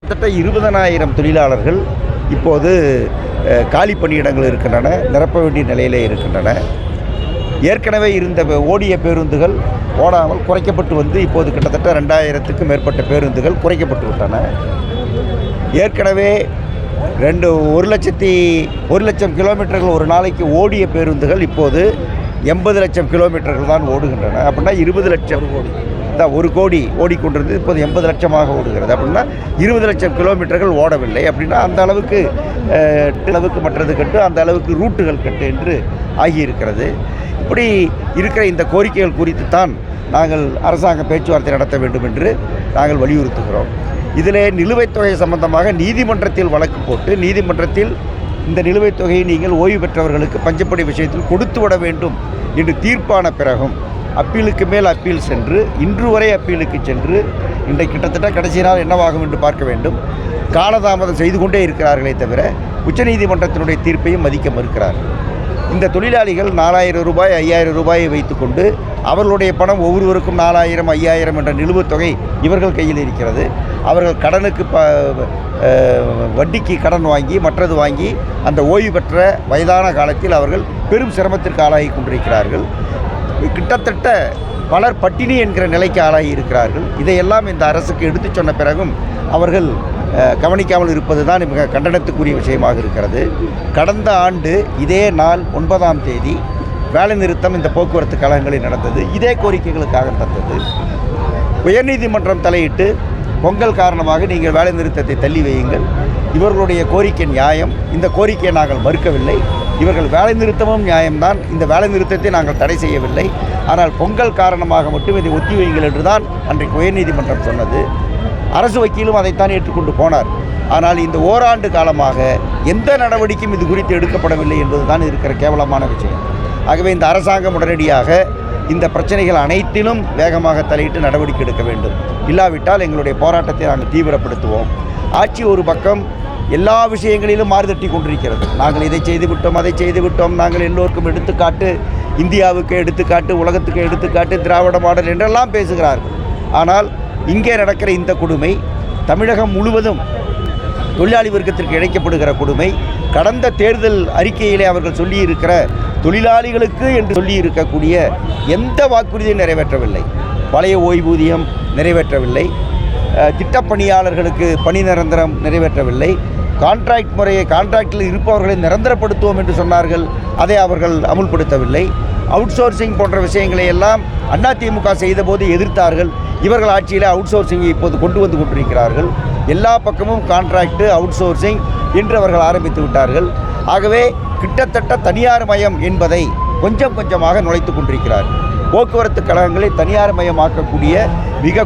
கிட்டத்தட்ட 20,000 தொழிலாளர்கள் இப்போது காலி பணியிடங்கள் இருக்கின்றன, நிரப்ப வேண்டிய நிலையிலே இருக்கின்றன. ஏற்கனவே இருந்த ஓடிய பேருந்துகள் ஓடாமல் குறைக்கப்பட்டு வந்து இப்போது கிட்டத்தட்ட 2,000க்கும் மேற்பட்ட பேருந்துகள் குறைக்கப்பட்டு விட்டன. ஏற்கனவே 1 லட்சம் கிலோமீட்டர்கள் ஒரு நாளைக்கு ஓடிய பேருந்துகள் இப்போது 80 லட்சம் கிலோமீட்டர்கள் தான் ஓடுகின்றன. அப்படின்னா 20 லட்சம் தான் 1 கோடி ஓடிக்கொண்டிருந்தது இப்போது 80 லட்சமாக ஓடுகிறது. அப்படின்னா 20 லட்சம் கிலோமீட்டர்கள் ஓடவில்லை. அப்படின்னா அந்த அளவுக்கு மற்றது கட்டு, அந்த அளவுக்கு ரூட்டுகள் கட்டு என்று ஆகியிருக்கிறது. இப்படி இருக்கிற இந்த கோரிக்கைகள் குறித்து தான் நாங்கள் அரசாங்க பேச்சுவார்த்தை நடத்த வேண்டும் என்று நாங்கள் வலியுறுத்துகிறோம். இதில் நிலுவைத் தொகை சம்பந்தமாக நீதிமன்றத்தில் வழக்கு போட்டு, நீதிமன்றத்தில் இந்த நிலுவைத் தொகையை நீங்கள் ஓய்வு பெற்றவர்களுக்கு பஞ்சப்படி விஷயத்தில் கொடுத்து விட வேண்டும் என்று தீர்ப்பான பிறகும் அப்பீலுக்கு மேல் அப்பீல் சென்று, இன்று வரை அப்பீலுக்கு சென்று, இன்றைக்கு கிட்டத்தட்ட கடைசி நாள் என்னவாகும் என்று பார்க்க வேண்டும். காலதாமதம் செய்து கொண்டே இருக்கிறார்களே தவிர உச்சநீதிமன்றத்தினுடைய தீர்ப்பையும் மதிக்க மறுக்கிறார்கள். இந்த தொழிலாளிகள் 4,000 ரூபாய் 5,000 ரூபாயை வைத்துக்கொண்டு அவர்களுடைய பணம் ஒவ்வொருவருக்கும் 4,000 5,000 என்ற நிலுவைத் தொகை இவர்கள் கையில் இருக்கிறது. அவர்கள் கடனுக்கு வட்டிக்கு கடன் வாங்கி மற்றது வாங்கி அந்த ஓய்வு பெற்ற வயதான காலத்தில் அவர்கள் பெரும் சிரமத்திற்கு ஆளாகி கொண்டிருக்கிறார்கள். கிட்டத்தட்ட பலர் பட்டினி என்கிற நிலைக்கு ஆளாகி இருக்கிறார்கள். இதையெல்லாம் இந்த அரசுக்கு எடுத்து சொன்ன பிறகும் அவர்கள் கவனிக்காமல் இருப்பது தான் மிக கண்டனத்துக்குரிய விஷயமாக இருக்கிறது. கடந்த ஆண்டு இதே நாள் 9ஆம் தேதி வேலை நிறுத்தம் இந்த போக்குவரத்து கழகங்களில் நடந்தது. இதே கோரிக்கைகளுக்காக நடந்தது. உயர்நீதிமன்றம் தலையிட்டு பொங்கல் காரணமாக நீங்கள் வேலை நிறுத்தத்தை தள்ளி வையுங்கள், இவர்களுடைய கோரிக்கை நியாயம், இந்த கோரிக்கையை நாங்கள் மறுக்கவில்லை, இவர்கள் வேலை நிறுத்தமும் நியாயம்தான், இந்த வேலை நிறுத்தத்தை நாங்கள் தடை செய்யவில்லை, ஆனால் பொங்கல் காரணமாக மட்டும் இதை ஒத்தி வையுங்கள் என்று தான் அன்றைக்கு உயர்நீதிமன்றம் சொன்னது. அரசு வக்கீலும் அதைத்தான் ஏற்றுக்கொண்டு போனார். ஆனால் இந்த ஓராண்டு காலமாக எந்த நடவடிக்கையும் இது குறித்து எடுக்கப்படவில்லை என்பது தான் இருக்கிற கேவலமான விஷயம். ஆகவே இந்த அரசாங்கம் உடனடியாக இந்த பிரச்சனைகள் அனைத்திலும் வேகமாக தலையிட்டு நடவடிக்கை எடுக்க வேண்டும். இல்லாவிட்டால் எங்களுடைய போராட்டத்தை நாங்கள் தீவிரப்படுத்துவோம். ஆட்சி ஒரு பக்கம் எல்லா விஷயங்களிலும் மாறுதட்டி கொண்டிருக்கிறது. நாங்கள் இதை செய்துவிட்டோம், அதை செய்துவிட்டோம், நாங்கள் எல்லோருக்கும் எடுத்துக்காட்டு, இந்தியாவுக்கு எடுத்துக்காட்டு, உலகத்துக்கு எடுத்துக்காட்டு, திராவிட மாடல் என்றெல்லாம் பேசுகிறார்கள். ஆனால் இங்கே நடக்கிற இந்த கொடுமை தமிழகம் முழுவதும் தொழிலாளி வர்க்கத்திற்கு இழைக்கப்படுகிற கொடுமை, கடந்த தேர்தல் அறிக்கையிலே அவர்கள் சொல்லியிருக்கிற தொழிலாளிகளுக்கு என்று சொல்லியிருக்கக்கூடிய எந்த வாக்குறுதியும் நிறைவேற்றவில்லை. பழைய ஓய்வூதியம் நிறைவேற்றவில்லை, திட்டப்பணியாளர்களுக்கு பணி நிரந்தரம் நிறைவேற்றவில்லை, கான்ட்ராக்ட் முறையை கான்ட்ராக்டில் இருப்பவர்களை நிரந்தரப்படுத்துவோம் என்று சொன்னார்கள், அதை அவர்கள் அமுல்படுத்தவில்லை. அவுட் சோர்சிங் போன்ற விஷயங்களை எல்லாம் அதிமுக செய்தபோது எதிர்த்தார்கள். இவர்கள் ஆட்சியில் அவுட் சோர்சிங்கை இப்போது கொண்டு வந்து கொண்டிருக்கிறார்கள். எல்லா பக்கமும் கான்ட்ராக்டு, அவுட் சோர்சிங் என்று அவர்கள் ஆரம்பித்து விட்டார்கள். ஆகவே கிட்டத்தட்ட தனியார் மயம் என்பதை கொஞ்சம் கொஞ்சமாக நுழைத்து கொண்டிருக்கிறார்கள். போக்குவரத்து கழகங்களை தனியார் மயமாக்கக்கூடிய மிக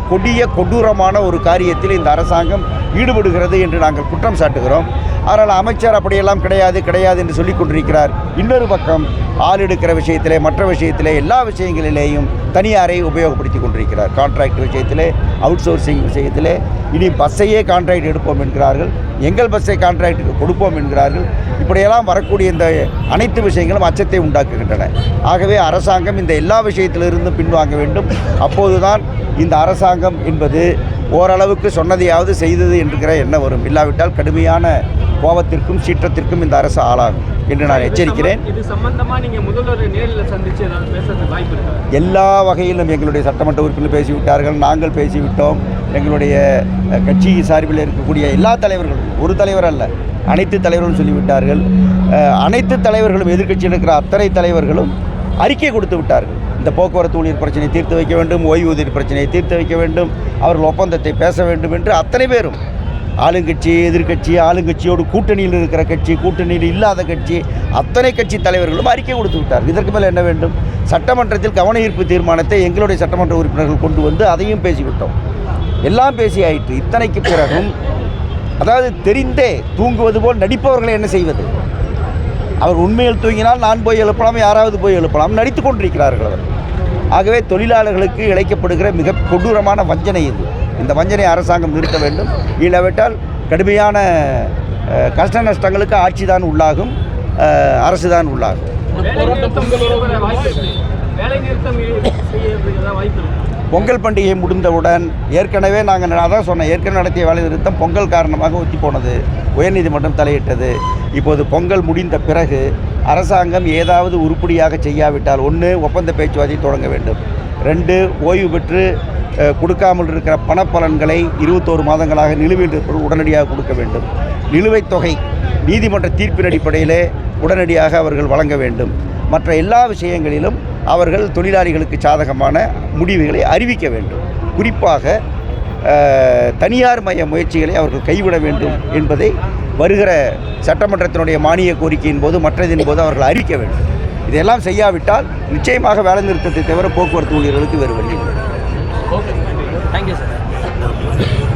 கொடூரமான ஒரு காரியத்தில் இந்த அரசாங்கம் ஈடுபடுகிறது என்று நாங்கள் குற்றம் சாட்டுகிறோம். ஆனால் அமைச்சர் அப்படியெல்லாம் கிடையாது என்று சொல்லிக் கொண்டிருக்கிறார். இன்னொரு பக்கம் ஆள் எடுக்கிற விஷயத்திலே, மற்ற விஷயத்திலே, எல்லா விஷயங்களிலேயும் தனியாரை உபயோகப்படுத்தி கொண்டிருக்கிறார். கான்ட்ராக்ட் விஷயத்திலே, அவுட் சோர்சிங் விஷயத்திலே, இனி பஸ்ஸையே கான்ட்ராக்ட் எடுப்போம் என்கிறார்கள், எங்கள் பஸ்ஸை கான்ட்ராக்டுக்கு கொடுப்போம் என்கிறார்கள். இப்படியெல்லாம் வரக்கூடிய இந்த அனைத்து விஷயங்களும் அச்சத்தை உண்டாக்குகின்றன. ஆகவே அரசாங்கம் இந்த எல்லா விஷயத்திலிருந்தும் பின்வாங்க வேண்டும். அப்போதுதான் இந்த அரசாங்கம் என்பது ஓரளவுக்கு சொன்னதையாவது செய்தது என்கிற எண்ணம் வரும். இல்லாவிட்டால் கடுமையான கோபத்திற்கும் சீற்றத்திற்கும் இந்த அரசு ஆளாகும் என்று நான் எச்சரிக்கிறேன். இது சம்பந்தமாக நீங்கள் முதல்வர் நேரில் சந்தித்து பேசுறதுக்கு வாய்ப்பு இருக்கு? எல்லா வகையிலும் எங்களுடைய சட்டமன்ற உறுப்பினர் பேசிவிட்டார்கள், நாங்கள் பேசிவிட்டோம். எங்களுடைய கட்சி சார்பில் இருக்கக்கூடிய எல்லா தலைவர்களும், ஒரு தலைவர் அல்ல, அனைத்து தலைவர்களும் சொல்லிவிட்டார்கள். அனைத்து தலைவர்களும், எதிர்க்கட்சியில் இருக்கிற அத்தனை தலைவர்களும் அறிக்கை கொடுத்து விட்டார்கள். இந்த போக்குவரத்து ஊழியர் பிரச்சனையை தீர்த்து வைக்க வேண்டும், ஓய்வூதியர் பிரச்சனையை தீர்த்து வைக்க வேண்டும், அவர்கள் ஒப்பந்தத்தை பேச வேண்டும் என்று அத்தனை பேரும், ஆளுங்கட்சி, எதிர்க்கட்சி, ஆளுங்கட்சியோடு கூட்டணியில் இருக்கிற கட்சி, கூட்டணியில் இல்லாத கட்சி, அத்தனை கட்சி தலைவர்களும் அறிக்கை கொடுத்து விட்டார்கள். இதற்கு மேலே என்ன வேண்டும்? சட்டமன்றத்தில் கவன ஈர்ப்பு தீர்மானத்தை எங்களுடைய சட்டமன்ற உறுப்பினர்கள் கொண்டு வந்து அதையும் பேசிவிட்டோம். எல்லாம் பேசி ஆயிற்று. இத்தனைக்கு பிறகும், அதாவது தெரிந்தே தூங்குவது போல் நடிப்பவர்களை என்ன செய்வது? அவர் உண்மையில் தூங்கினால் நான் போய் எழுப்பலாம், யாராவது போய் எழுப்பலாம், நடித்து கொண்டிருக்கிறார்கள் அவர். ஆகவே தொழிலாளர்களுக்கு இழைக்கப்படுகிற மிக கொடூரமான வஞ்சனை இது. இந்த வஞ்சனை அரசாங்கம் நிறுத்த வேண்டும். இல்லாவிட்டால் கடுமையான கஷ்ட நஷ்டங்களுக்கு ஆட்சி தான் உள்ளாகும், அரசு தான் உள்ளாகும். பொங்கல் பண்டிகை முடிந்தவுடன் ஏற்கனவே நாங்கள் அதான் சொன்னேன், ஏற்கனவே நடத்திய வேலை நிறுத்தம் பொங்கல் காரணமாக ஒத்தி போனது, உயர்நீதிமன்றம் தலையிட்டது. இப்போது பொங்கல் முடிந்த பிறகு அரசாங்கம் ஏதாவது உருப்படியாக செய்யாவிட்டால், 1 ஒப்பந்த பேச்சுவார்த்தை தொடங்க வேண்டும், 2 ஓய்வு பெற்று கொடுக்காமல் இருக்கிற பணப்பலன்களை 21 மாதங்களாக நிலுவையில் இருப்பது உடனடியாக கொடுக்க வேண்டும், நிலுவைத் தொகை நீதிமன்ற தீர்ப்பின் அடிப்படையிலே உடனடியாக அவர்கள் வழங்க வேண்டும். மற்ற எல்லா விஷயங்களிலும் அவர்கள் தொழிலாளிகளுக்கு சாதகமான முடிவுகளை அறிவிக்க வேண்டும். குறிப்பாக தனியார் மய முயற்சிகளை அவர்கள் கைவிட வேண்டும் என்பதை வருகிற சட்டமன்றத்தினுடைய மானிய கோரிக்கையின் போது மற்றதின் போது அவர்கள் அறிவிக்க வேண்டும். இதையெல்லாம் செய்யாவிட்டால் நிச்சயமாக வேலை நிறுத்தத்தை தவிர போக்குவரத்து ஊழியர்களுக்கு வேறு வழி இல்லை. Okay, thank you sir.